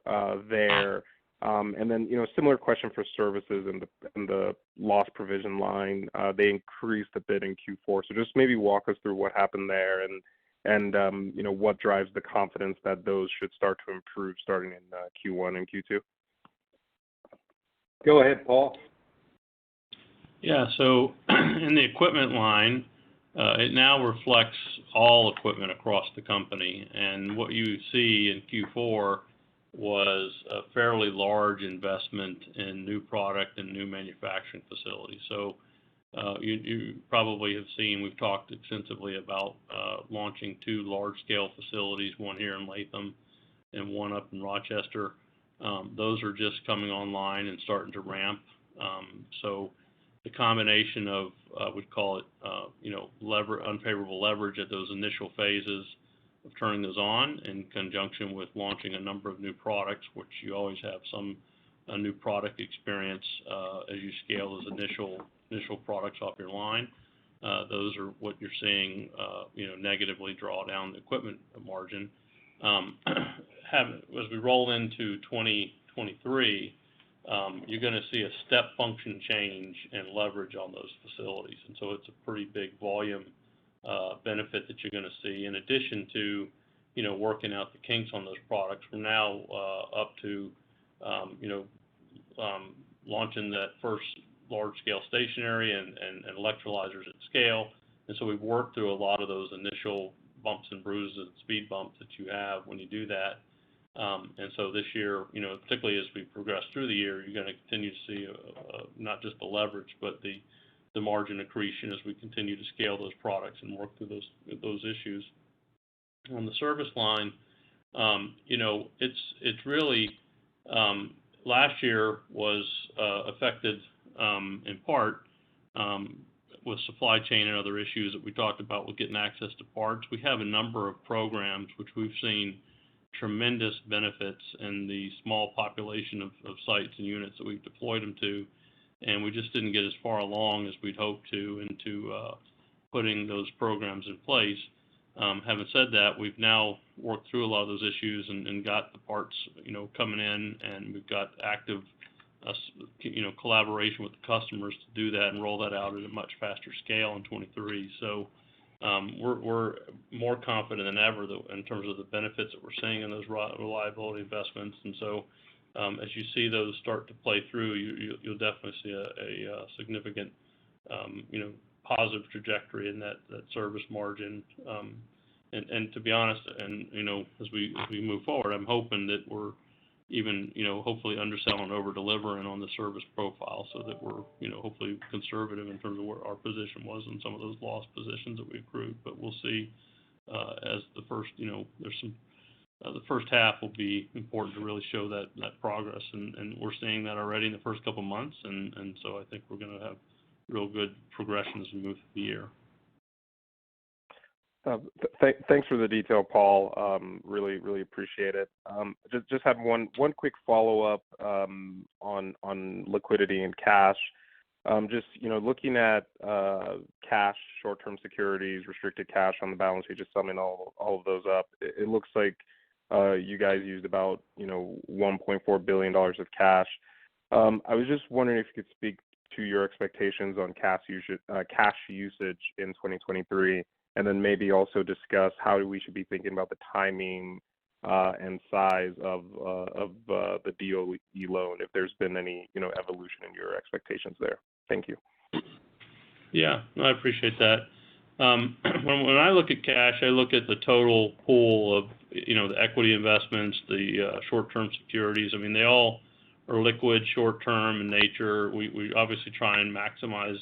there, And then, similar question for services and the loss provision line. They increased a bit in Q4. So just maybe walk us through what happened there and what drives the confidence that those should start to improve starting in Q1 and Q2. Go ahead, Paul. Yeah, so in the equipment line, it now reflects all equipment across the company. And what you see in Q4 was a fairly large investment in new product and new manufacturing facilities. So you probably have seen, we've talked extensively about launching 2 large-scale facilities, one here in Latham and one up in Rochester. Those are just coming online and starting to ramp. So the combination of, we'd call it, unfavorable leverage at those initial phases of turning those on in conjunction with launching a number of new products, which you always have some new product experience as you scale those initial products off your line. Those are what you're seeing, negatively draw down the equipment margin. As we roll into 2023, you're going to see a step function change in leverage on those facilities. And so it's a pretty big volume benefit that you're going to see. In addition to, working out the kinks on those products, we're now up to, launching that first large-scale stationary and electrolyzers at scale. And so we've worked through a lot of those initial bumps and bruises and speed bumps that you have when you do that. And so this year, particularly as we progress through the year, you're going to continue to see not just the leverage, but the margin accretion as we continue to scale those products and work through those issues. On the service line, it's really last year was affected in part with supply chain and other issues that we talked about with getting access to parts. We have a number of programs which we've seen tremendous benefits in the small population of sites and units that we've deployed them to, and we just didn't get as far along as we'd hoped to into putting those programs in place. Having said that, we've now worked through a lot of those issues and got the parts, coming in, and we've got active, collaboration with the customers to do that and roll that out at a much faster scale in 23. So we're more confident than ever in terms of the benefits that we're seeing in those reliability investments. And so as you see those start to play through, you'll definitely see a significant, positive trajectory in that service margin. And to be honest, and as we move forward, I'm hoping that we're even hopefully underselling and over delivering on the service profile, so that we're hopefully conservative in terms of where our position was in some of those lost positions that we accrued. But we'll see as the first there's some the first half will be important to really show that progress, and we're seeing that already in the first couple months, and so I think we're going to have real good progression as we move through the year. Thanks for the detail, Paul. Really appreciate it. Just had one quick follow-up on liquidity and cash. Looking at cash, short-term securities, restricted cash on the balance sheet, just summing all of those up, it looks like you guys used about $1.4 billion of cash. I was just wondering if you could speak to your expectations on cash usage in 2023. And then maybe also discuss how we should be thinking about the timing and size of the DOE loan, if there's been any evolution in your expectations there. Thank you. Yeah, I appreciate that. When I look at cash, I look at the total pool of the equity investments, the short-term securities. I mean, they all are liquid, short-term in nature. We obviously try and maximize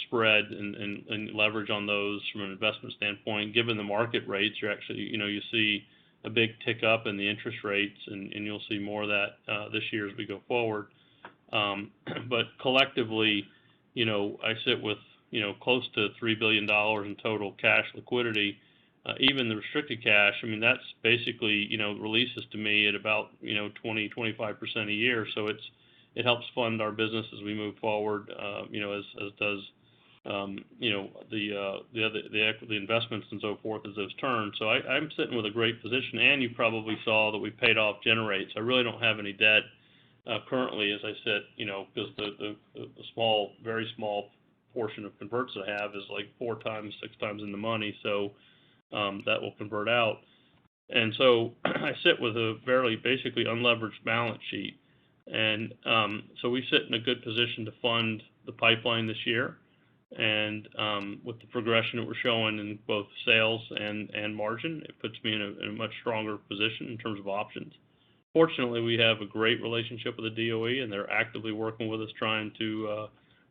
spread and leverage on those from an investment standpoint. Given the market rates, you're actually, you see a big tick up in the interest rates, and you'll see more of that this year as we go forward. But collectively, I sit with, close to $3 billion in total cash liquidity. Even the restricted cash, I mean, that's basically, releases to me at about, 20-25% a year. So it helps fund our business as we move forward, as does the investments and so forth as those turn. So I'm sitting with a great position, and you probably saw that we paid off Generate. So I really don't have any debt currently, as I said, because the small, very small portion of converts that I have is like 4 times, 6 times in the money. So that will convert out. And so I sit with a basically unleveraged balance sheet. And so we sit in a good position to fund the pipeline this year. And with the progression that we're showing in both sales and margin, it puts me in a much stronger position in terms of options. Fortunately, we have a great relationship with the DOE, and they're actively working with us trying to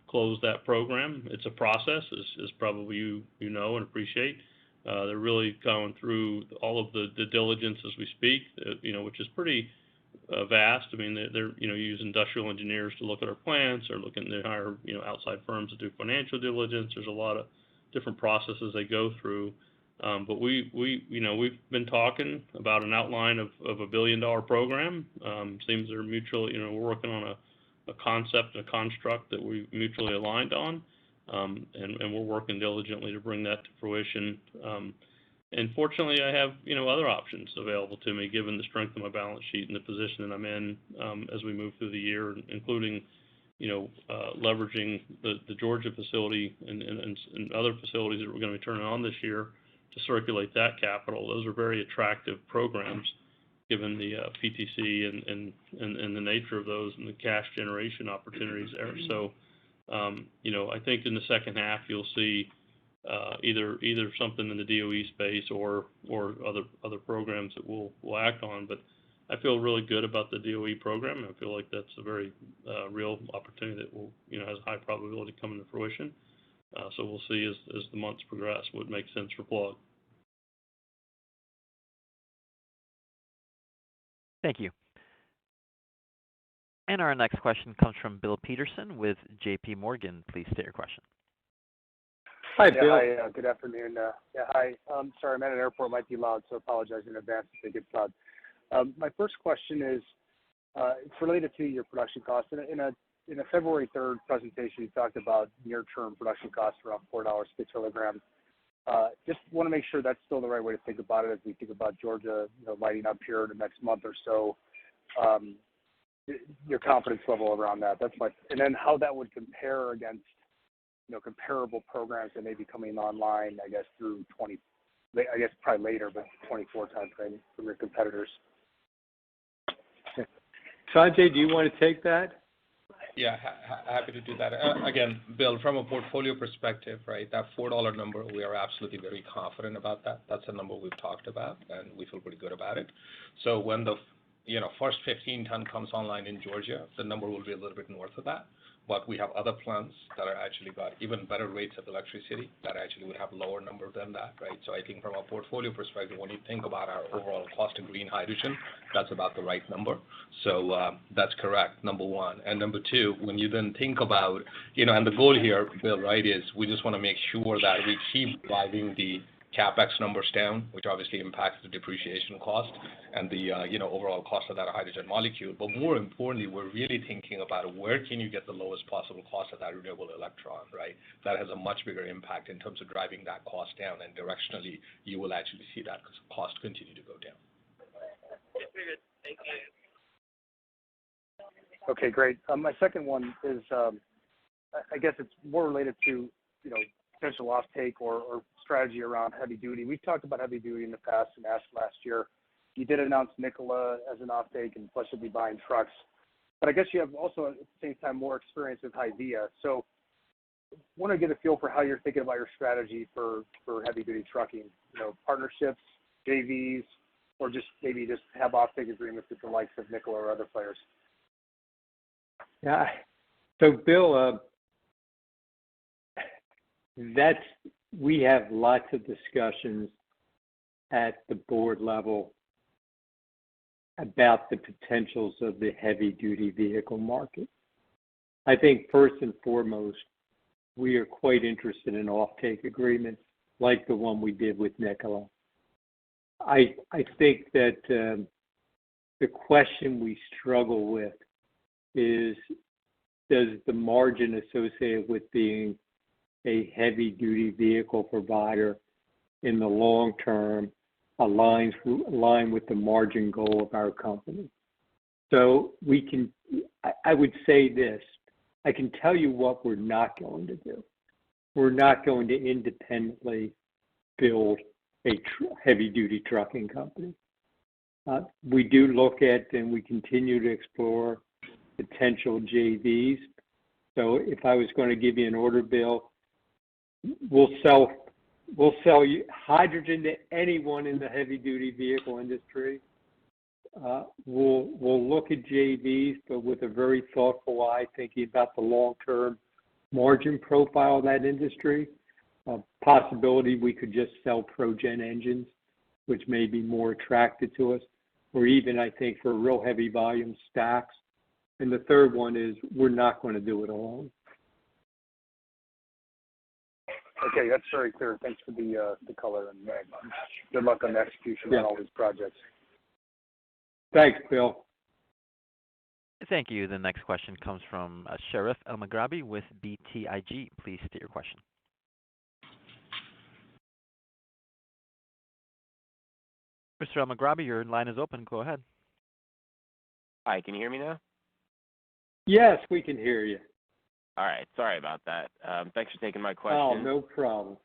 close that program. It's a process, as probably you know and appreciate. They're really going through all of the diligence as we speak, which is pretty vast. I mean, they're use industrial engineers to look at our plants, or looking to hire outside firms to do financial diligence. There's a lot of different processes they go through. But we've been talking about an outline of $1 billion program. Seems they're mutual. We're working on a concept, a construct that we mutually aligned on, and we're working diligently to bring that to fruition. And fortunately, I have other options available to me, given the strength of my balance sheet and the position that I'm in as we move through the year, including leveraging the Georgia facility and other facilities that we're going to be turning on this year to circulate that capital. Those are very attractive programs, given the PTC and the nature of those and the cash generation opportunities there. So, I think in the second half you'll see either something in the DOE space or other programs that we'll act on. But I feel really good about the DOE program. I feel like that's a very real opportunity that will has a high probability coming to fruition. So we'll see as the months progress what makes sense for Plug. Thank you. And our next question comes from Bill Peterson with J.P. Morgan. Please state your question. Hi, Bill. Hi, good afternoon. Hi. Sorry, I'm at an airport. Might be loud, so apologize in advance if it gets loud. My first question is it's related to your production costs. In a February 3rd presentation, you talked about near-term production costs around $4 per kilogram. Just want to make sure that's still the right way to think about it as we think about Georgia, lighting up here in the next month or so. Your confidence level around that. And then how that would compare against comparable programs that may be coming online, I guess, through probably later, but 24 timeframe from your competitors. Sanjay, do you want to take that? Yeah, happy to do that. Again, Bill, from a portfolio perspective, right, that $4 number, we are absolutely very confident about that. That's a number we've talked about, and we feel pretty good about it. So when the first 15 ton comes online in Georgia, the number will be a little bit north of that. But we have other plants that are actually got even better rates of electricity that actually would have lower number than that, right? So I think from a portfolio perspective, when you think about our overall cost of green hydrogen, that's about the right number. So that's correct, number one. And number two, when you then think about, and the goal here, Bill, right, is we just want to make sure that we keep driving the CapEx numbers down, which obviously impacts the depreciation cost and the overall cost of that hydrogen molecule. But more importantly, we're really thinking about where can you get the lowest possible cost of that renewable electron, right? That has a much bigger impact in terms of driving that cost down, and directionally, you will actually see that cost continue to go down. Okay, great. My second one is, I guess it's more related to, potential offtake or strategy around heavy duty. We've talked about heavy duty in the past and asked last year. You did announce Nikola as an offtake, and plus you'll be buying trucks. But I guess you have also at the same time more experience with HYVIA. So want to get a feel for how you're thinking about your strategy for heavy duty trucking. Partnerships, JVs, or just have offtake agreements with the likes of Nikola or other players. Yeah. So Bill, we have lots of discussions at the board level about the potentials of the heavy-duty vehicle market. I think first and foremost, we are quite interested in offtake agreements like the one we did with Nikola. I think that the question we struggle with is, does the margin associated with being a heavy-duty vehicle provider in the long term align with the margin goal of our company. So I would say this, I can tell you what we're not going to do. We're not going to independently build a heavy-duty trucking company. We do look at and we continue to explore potential JVs. So if I was going to give you an order, Bill, we'll sell you hydrogen to anyone in the heavy-duty vehicle industry. We'll look at JVs, but with a very thoughtful eye, thinking about the long-term margin profile of that industry. Possibility we could just sell ProGen engines, which may be more attractive to us, or even I think for real heavy volume stacks. And the third one is we're not going to do it alone. Okay, that's very clear. Thanks for the color, and good luck on the execution on all these projects. Thanks, Bill. Thank you. The next question comes from Sherif El-Maghrabi with BTIG. Please state your question. Mr. El-Maghrabi, your line is open. Go ahead. Hi, can you hear me now? Yes, we can hear you. All right, sorry about that. Thanks for taking my question. Oh, no problem.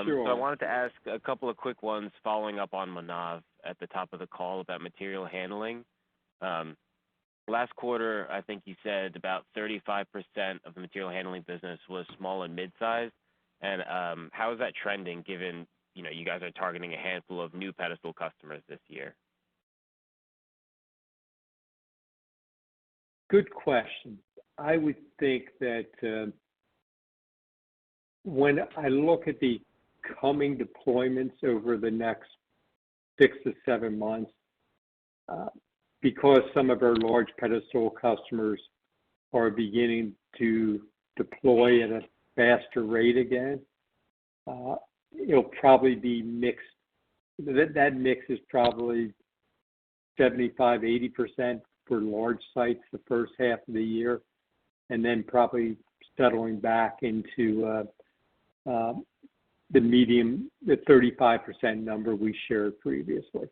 Sure. So I wanted to ask a couple of quick ones following up on Manav at the top of the call about material handling. Last quarter, I think you said about 35% of the material handling business was small and mid-sized. And how is that trending given, you guys are targeting a handful of new pedestal customers this year? Good question. I would think that when I look at the coming deployments over the next 6 to 7 months, because some of our large pedestal customers are beginning to deploy at a faster rate again, it'll probably be mixed. That mix is probably 75-80% for large sites the first half of the year, and then probably settling back into the 35% number we shared previously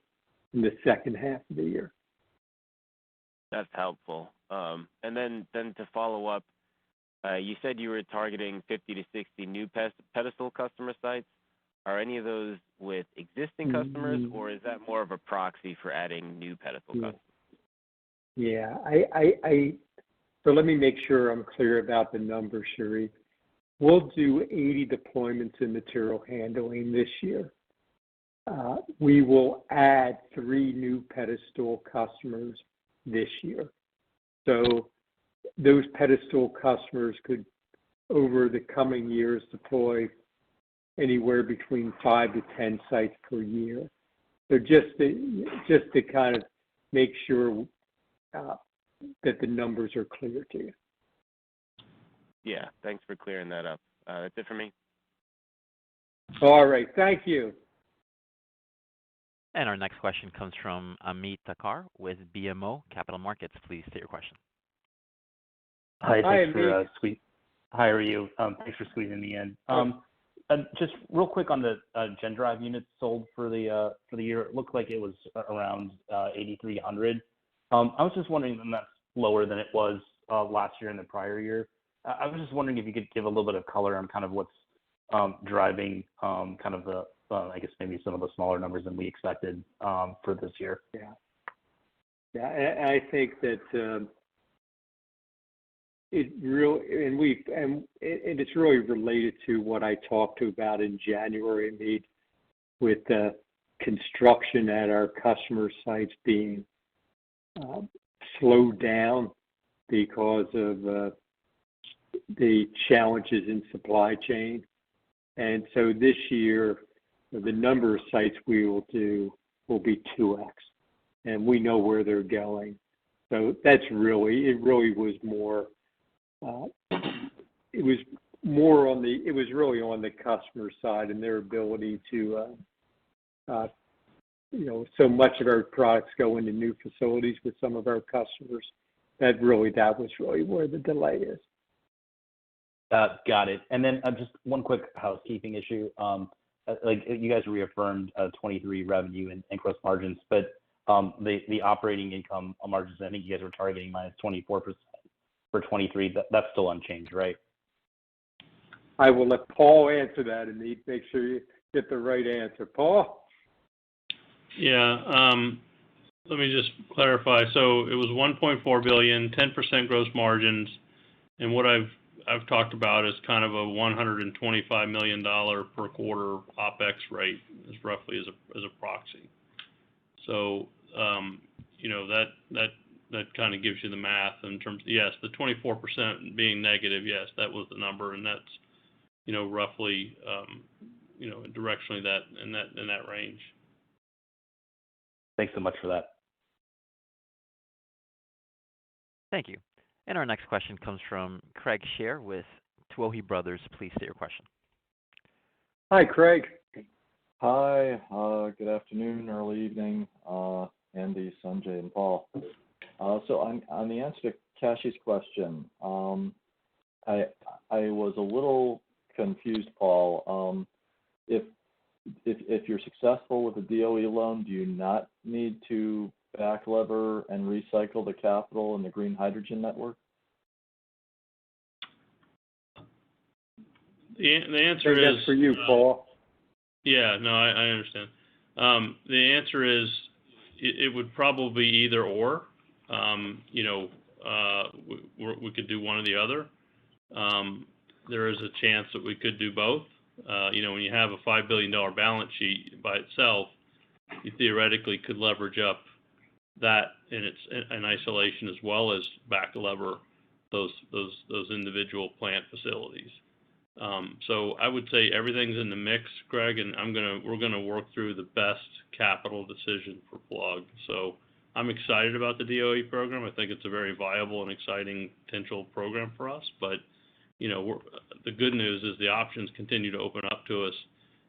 in the second half of the year. That's helpful. And then to follow up, you said you were targeting 50 to 60 new pedestal customer sites. Are any of those with existing customers, or is that more of a proxy for adding new pedestal customers? Yeah, so let me make sure I'm clear about the number, Sherif. We'll do 80 deployments in material handling this year. We will add 3 new pedestal customers this year. So those pedestal customers could, over the coming years, deploy anywhere between 5 to 10 sites per year. So just to kind of make sure that the numbers are clear to you. Yeah, thanks for clearing that up. That's it for me. All right, thank you. And our next question comes from Ameet Thakkar with BMO Capital Markets. Please state your question. Hi, thanks for Ameet. Hi, how are you? Thanks for squeezing me in. Just real quick on the GenDrive units sold for the year. It looked like it was around 8,300. I was just wondering, and that's lower than it was last year and the prior year. I was just wondering if you could give a little bit of color on kind of what's driving kind of the, I guess maybe some of the smaller numbers than we expected for this year. Yeah, and I think that it's really related to what I talked about in January, Ameet, with the construction at our customer sites being slowed down because of the challenges in supply chain. And so this year, the number of sites we will do will be 2x, and we know where they're going. So it really was more, it was really on the customer side and their ability to, so much of our products go into new facilities with some of our customers. That was really where the delay is. Got it. And then just one quick housekeeping issue. Like you guys reaffirmed 23 revenue and gross margins, but the operating income margins, I think you guys were targeting -24% for 23. That's still unchanged, right? I will let Paul answer that and make sure you get the right answer. Paul? Yeah. Let me just clarify. So it was 1.4 billion, 10% gross margins, and what I've talked about is kind of a $125 million per quarter OpEx rate, is roughly as a proxy. So that kind of gives you the math in terms. Yes, the 24% being negative. Yes, that was the number, and that's roughly directionally that in that range. Thanks so much for that. Thank you. And our next question comes from Craig Shere with Tuohy Brothers. Please state your question. Hi, Craig. Hi. Good afternoon, early evening, Andy, Sanjay, and Paul. So on the answer to Kashy's question, I was a little confused, Paul. If you're successful with the DOE loan, do you not need to back lever and recycle the capital in the green hydrogen network? The answer is that's for you, Paul. Yeah, no, I understand. The answer is it would probably be either or. We could do one or the other. There is a chance that we could do both. When you have a $5 billion balance sheet by itself, you theoretically could leverage up that in isolation as well as back lever those individual plant facilities. So I would say everything's in the mix, Greg, and we're gonna work through the best capital decision for Plug. So I'm excited about the DOE program. I think it's a very viable and exciting potential program for us. But the good news is the options continue to open up to us,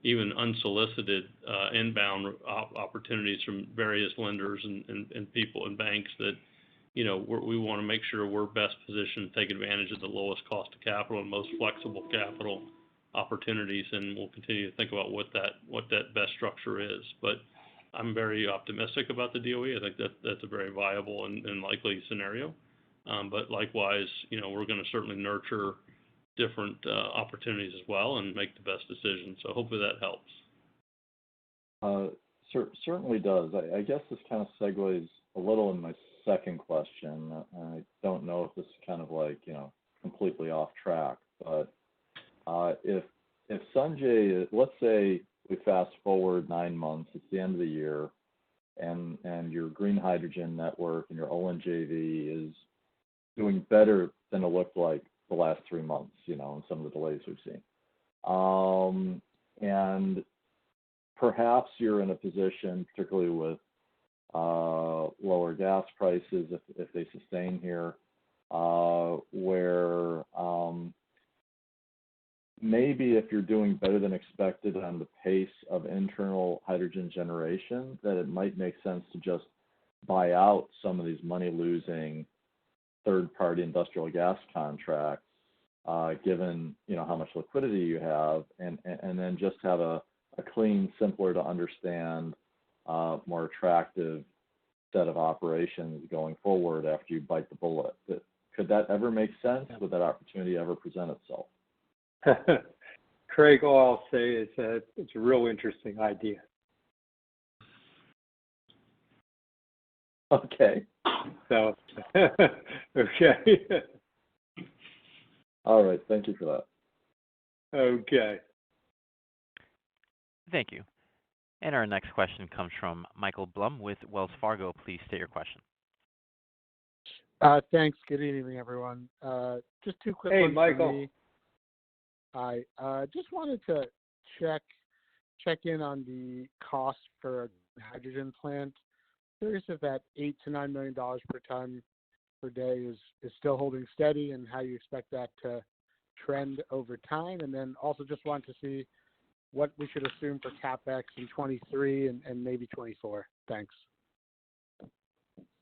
even unsolicited inbound opportunities from various lenders and people and banks that we want to make sure we're best positioned to take advantage of the lowest cost of capital and most flexible capital opportunities, and we'll continue to think about what that best structure is. But I'm very optimistic about the DOE. I think that's a very viable and likely scenario. But likewise, we're going to certainly nurture different opportunities as well and make the best decision. So hopefully that helps. Certainly does. I guess this kind of segues a little in my second question. I don't know if this is kind of like, completely off track, but if Sanjay, let's say we fast forward 9 months, it's the end of the year, and your green hydrogen network and your Olin JV is doing better than it looked like the last 3 months, and some of the delays we've seen. And perhaps you're in a position, particularly with lower gas prices, if they sustain here, where maybe if you're doing better than expected on the pace of internal hydrogen generation, that it might make sense to just buy out some of these money-losing third-party industrial gas contracts, given how much liquidity you have, and then just have a clean, simpler to understand, more attractive set of operations going forward after you bite the bullet. Could that ever make sense? Would that opportunity ever present itself? Craig, all I'll say is that it's a real interesting idea. Okay. So, okay. All right. Thank you for that. Okay. Thank you. And our next question comes from Michael Blum with Wells Fargo. Please state your question. Thanks. Good evening, everyone. Just two quick ones. Hey, Michael. For me. Hi. Just wanted to check in on the cost for a hydrogen plant. Curious if that $8 to $9 million per ton per day is still holding steady, and how you expect that to trend over time. And then also just wanted to see what we should assume for CapEx in 23 and maybe 24. Thanks.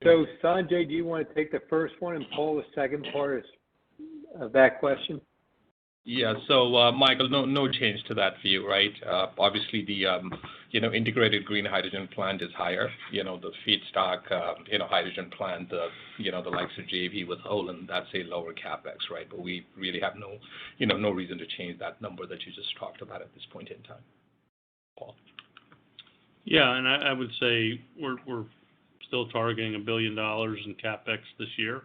So, Sanjay, do you want to take the first one and Paul the second part of that question? Yeah. So, Michael, no change to that view, right? Obviously, the integrated green hydrogen plant is higher. The feedstock, hydrogen plant, the likes of JV with Olin, that's a lower capex, right? But we really have no reason to change that number that you just talked about at this point in time. Paul. Yeah, and I would say we're still targeting $1 billion in capex this year.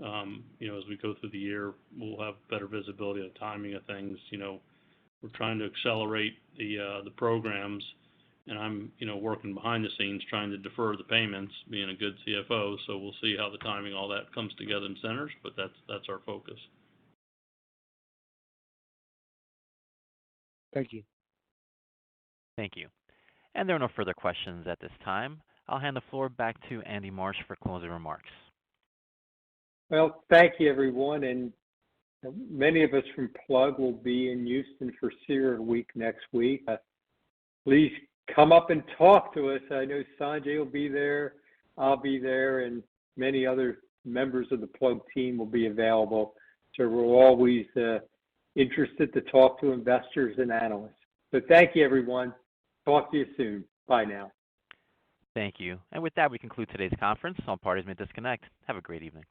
As we go through the year, we'll have better visibility of the timing of things. We're trying to accelerate the programs, and I'm working behind the scenes trying to defer the payments, being a good CFO. So we'll see how the timing all that comes together in centers, but that's our focus. Thank you. Thank you. And there are no further questions at this time. I'll hand the floor back to Andy Marsh for closing remarks. Well, thank you, everyone. And many of us from Plug will be in Houston for CERA Week next week. Please come up and talk to us. I know Sanjay will be there, I'll be there, and many other members of the Plug team will be available. So we're always interested to talk to investors and analysts. So thank you, everyone. Talk to you soon. Bye now. Thank you. And with that, we conclude today's conference. All parties may disconnect. Have a great evening.